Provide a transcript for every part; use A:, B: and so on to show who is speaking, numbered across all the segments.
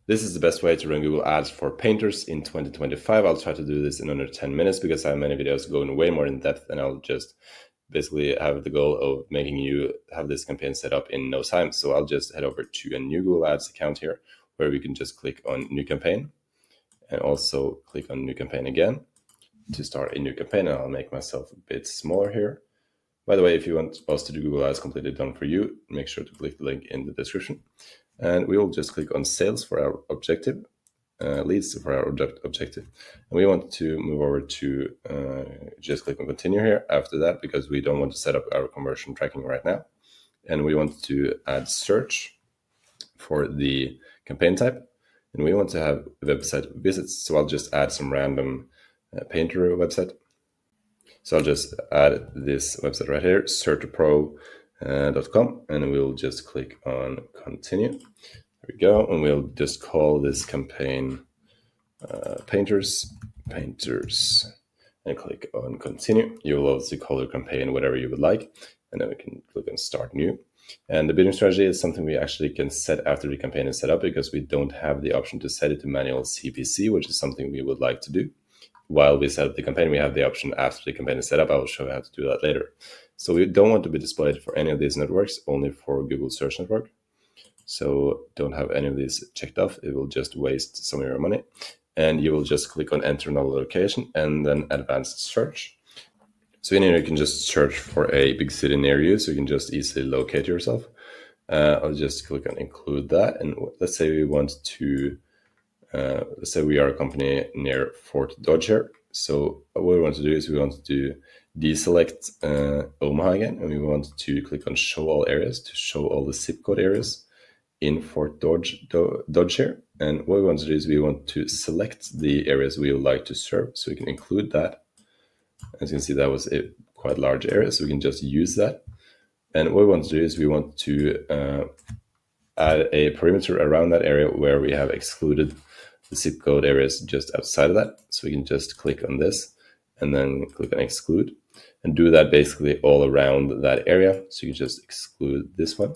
A: This is the best way to run Google Ads for painters in 2025. I'll try to do this in under 10 minutes because I have many videos going way more in depth, and I'll just basically have the goal of making you have this campaign set up in no time. So I'll just head over to a new Google Ads account here, where we can just click on new campaign and also click on new campaign again to start a new campaign. And I'll make myself a bit smaller here. By the way, if you want us to do Google Ads completely done for you, make sure to click the link in the description. And we will just click on sales for our objective, leads for our objective. And we want to move over to just click on continue here after that, because we don't want to set up our conversion tracking right now. And we want to add search for the campaign type. And we want to have website visits. So I'll just add some random painter website. So I'll just add this website right here, certipro.com, and we'll just click on continue. There we go. And we'll just call this campaign painters, and click on continue. You will also call your campaign whatever you would like, and then we can click on start new. And the bidding strategy is something we actually can set after the campaign is set up, because we don't have the option to set it to manual CPC, which is something we would like to do. While we set up the campaign, we have the option after the campaign is set up. I will show you how to do that later. So we don't want to be displayed for any of these networks, only for Google Search Network. So don't have any of these checked off. It will just waste some of your money. And you will just click on enter null location and then advanced search. So in here, you can just search for a big city near you, so you can just easily locate yourself. I'll just click on include that. And let's say we want to, let's say we are a company near Fort Dodge here. So what we want to do is we want to deselect Omaha again, and we want to click on show all areas to show all the zip code areas in Fort Dodge here. And what we want to do is we want to select the areas we would like to serve, so we can include that. As you can see, that was a quite large area, so we can just use that. And what we want to do is we want to add a perimeter around that area where we have excluded the zip code areas just outside of that. So we can just click on this and then click on exclude and do that basically all around that area. So you can just exclude this one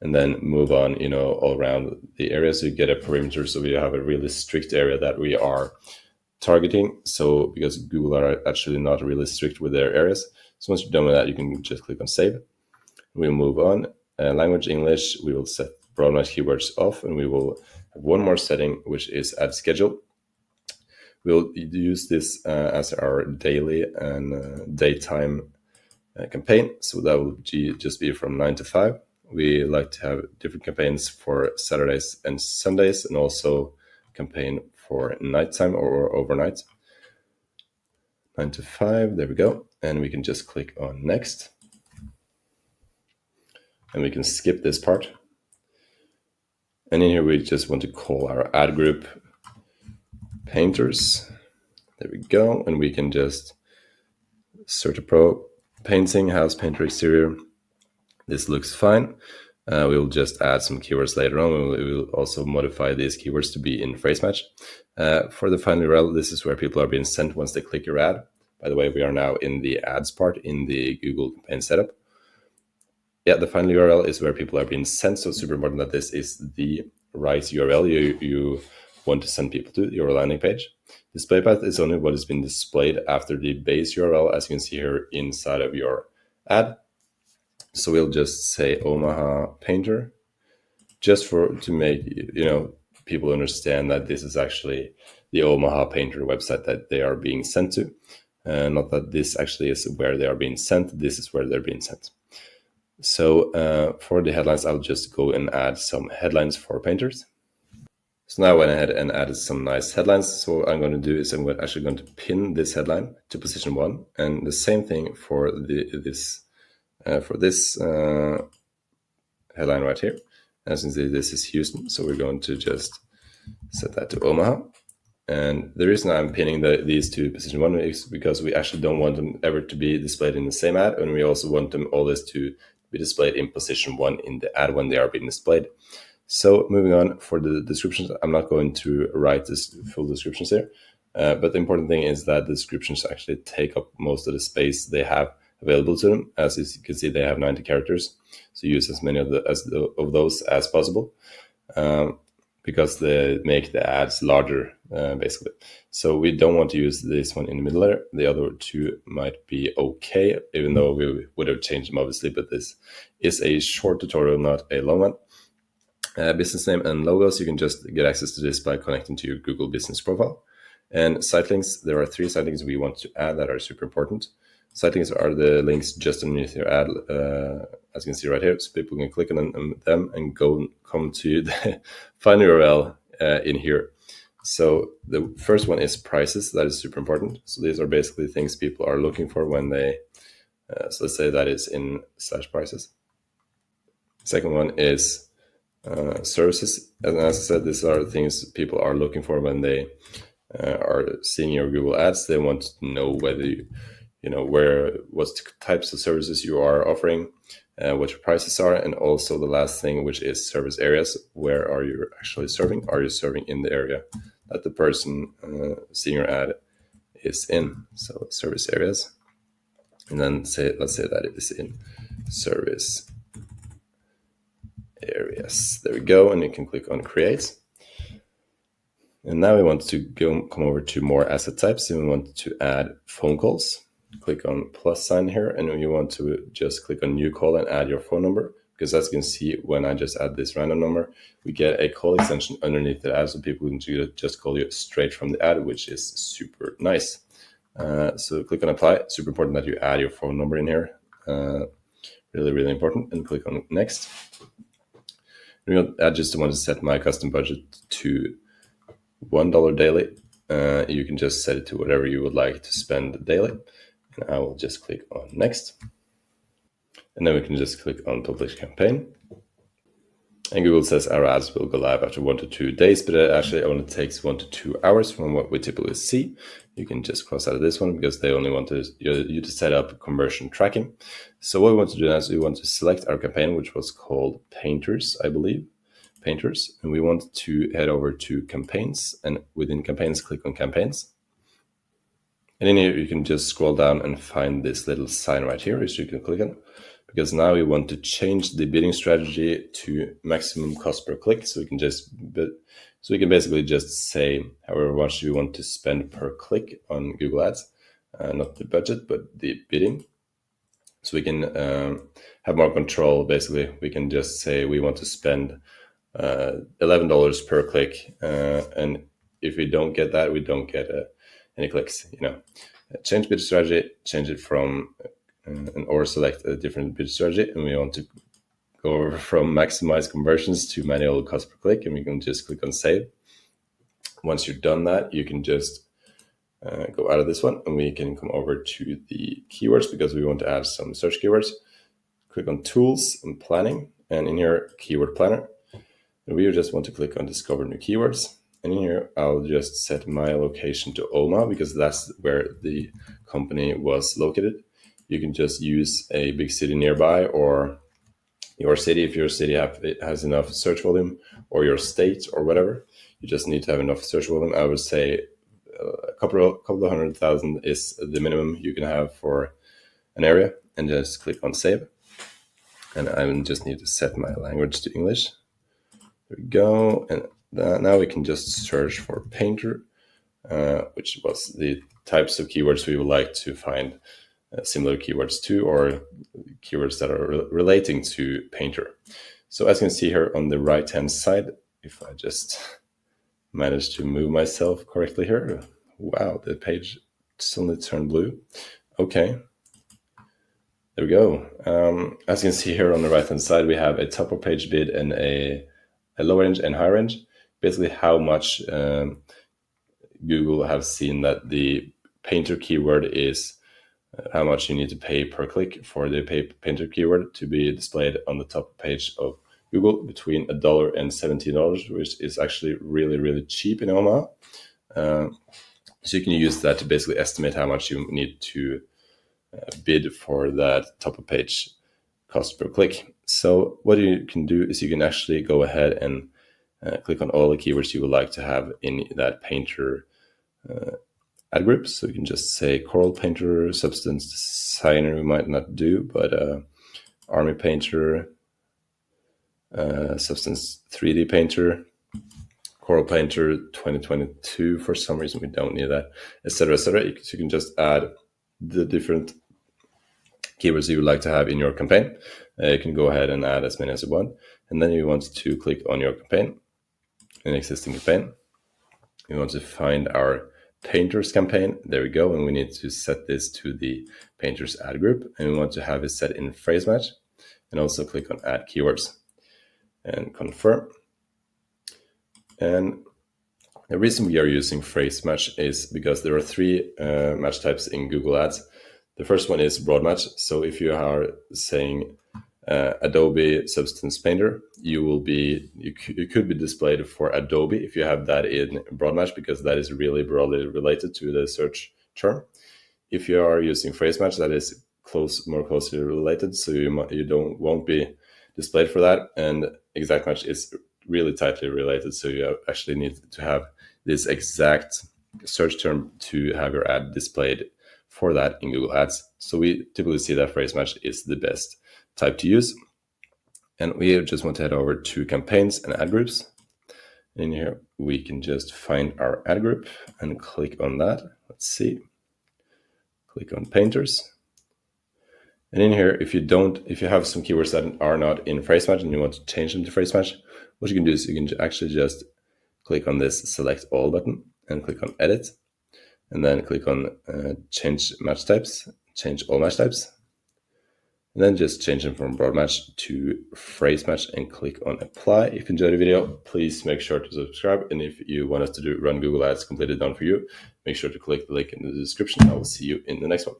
A: and then move on, all around the area. So you get a perimeter. So we have a really strict area that we are targeting. So because Google are actually not really strict with their areas. So once you're done with that, you can just click on save. We'll move on. Language English, we will set broad match keywords off, and we will have one more setting, which is add schedule. We'll use this as our daily and daytime campaign. So that will just be from 9 to 5. We like to have different campaigns for Saturdays and Sundays, and also campaign for nighttime or overnight. 9 to 5, there we go. And we can just click on next. And we can skip this part. And in here, we just want to call our ad group painters. There we go. And we can just CertiPro painting, house painter exterior. This looks fine. We'll just add some keywords later on. We will also modify these keywords to be in phrase match. For the final URL, this is where people are being sent once they click your ad. By the way, we are now in the ads part in the Google campaign setup. Yeah, the final URL is where people are being sent. So it's super important that this is the right URL you want to send people to, your landing page. Display path is only what has been displayed after the base URL, as you can see here inside of your ad. So we'll just say Omaha Painter, just to make people understand that this is actually the Omaha Painter website that they are being sent to. Not that this actually is where they are being sent. This is where they're being sent. So for the headlines, I'll just go and add some headlines for painters. So now I went ahead and added some nice headlines. So what I'm going to do is I'm actually going to pin this headline to position 1, and the same thing for this headline right here. As you can see, this is Houston, so we're going to just set that to Omaha. And the reason I'm pinning these to position 1 is because we actually don't want them ever to be displayed in the same ad, and we also want them always to be displayed in position 1 in the ad when they are being displayed. So moving on, for the descriptions, I'm not going to write this full descriptions here, but the important thing is that the descriptions actually take up most of the space they have available to them. As you can see, they have 90 characters, so use as many of those as possible. because they make the ads larger, basically. So we don't want to use this one in the middle there. The other two might be okay, even though we would have changed them obviously, but this is a short tutorial, not a long one. Business name and logos, you can just get access to this by connecting to your Google Business profile. And site links, there are 3 site links we want to add that are super important. Site links are the links just underneath your ad, as you can see right here. So people can click on them and come to the final URL in here. So the first one is prices. That is super important. So these are basically things people are looking for when they, so let's say that is in /prices. Second one is services. And as I said, these are things people are looking for when they are seeing your Google ads. They want to know whether what types of services you are offering, what your prices are, and also the last thing, which is service areas. Where are you actually serving? Are you serving in the area that the person seeing your ad is in? So service areas, and then let's say that it is in service areas. There we go, and you can click on create. And now we want to come over to more asset types, and we want to add phone calls. Click on plus sign here, and you want to just click on new call and add your phone number, because as you can see, when I just add this random number, we get a call extension underneath the ad, so people can just call you straight from the ad, which is super nice. So click on apply. It's super important that you add your phone number in here. Really, really important. And click on next. I just want to set my custom budget to $1 daily. You can just set it to whatever you would like to spend daily. And I will just click on next. And then we can just click on publish campaign. And Google says our ads will go live after 1 to 2 days, but it actually only takes 1 to 2 hours from what we typically see. You can just cross out of this one because they only want you to set up conversion tracking. So what we want to do now is we want to select our campaign, which was called Painters, I believe. Painters. And we want to head over to campaigns, and within campaigns, click on campaigns. And in here, you can just scroll down and find this little sign right here, which you can click on, because now we want to change the bidding strategy to maximum cost per click. So we can basically just say however much we want to spend per click on Google Ads, not the budget, but the bidding. So we can have more control. Basically, we can just say we want to spend $11 per click, and if we don't get that, we don't get any clicks. Change bid strategy, change it from or select a different bid strategy, and we want to go over from maximize conversions to manual cost per click, and we can just click on save. Once you've done that, you can just go out of this one, and we can come over to the keywords because we want to add some search keywords. Click on tools and planning, and in here keyword planner, and we just want to click on discover new keywords. And in here, I'll just set my location to Omaha because that's where the company was located. You can just use a big city nearby, or your city, if your city has enough search volume, or your state or whatever. You just need to have enough search volume. I would say a couple of 100,000 is the minimum you can have for an area, and just click on save. And I just need to set my language to English. There we go. And now we can just search for painter, which was the types of keywords we would like to find similar keywords to, or keywords that are relating to painter. So as you can see here on the right hand side, if I just manage to move myself correctly here, wow, the page suddenly turned blue. Okay, there we go. As you can see here on the right hand side, we have a top of page bid and a low range and high range. Basically how much Google have seen that the painter keyword is, how much you need to pay per click for the painter keyword to be displayed on the top page of Google, between $1 and $17, which is actually really, really cheap in Omaha. So you can use that to basically estimate how much you need to bid for that top of page cost per click. So what you can do is you can actually go ahead and click on all the keywords you would like to have in that painter ad group. So you can just say coral painter, substance designer, we might not do, but army painter, substance 3D painter, Coral Painter 2022. For some reason, we don't need that, etc., etc. So you can just add the different keywords you would like to have in your campaign. You can go ahead and add as many as you want. And then you want to click on your campaign, an existing campaign. We want to find our painters campaign. There we go. And we need to set this to the painters ad group. And we want to have it set in phrase match. And also click on add keywords and confirm. And the reason we are using phrase match is because there are three match types in Google Ads. The first one is broad match. So if you are saying Adobe Substance Painter, you could be displayed for Adobe if you have that in broad match, because that is really broadly related to the search term. If you are using phrase match, that is more closely related, so you won't be displayed for that. And exact match is really tightly related, so you actually need to have this exact search term to have your ad displayed for that in Google Ads. So we typically see that phrase match is the best type to use. And we just want to head over to campaigns and ad groups. In here, we can just find our ad group and click on that. Let's see. Click on painters. And in here, if you have some keywords that are not in phrase match and you want to change them to phrase match, what you can do is you can actually just click on this select all button and click on edit, and then click on change match types, change all match types, and then just change them from broad match to phrase match and click on apply. If you enjoyed the video, please make sure to subscribe. And if you want us to run Google Ads completely done for you, make sure to click the link in the description. I will see you in the next one.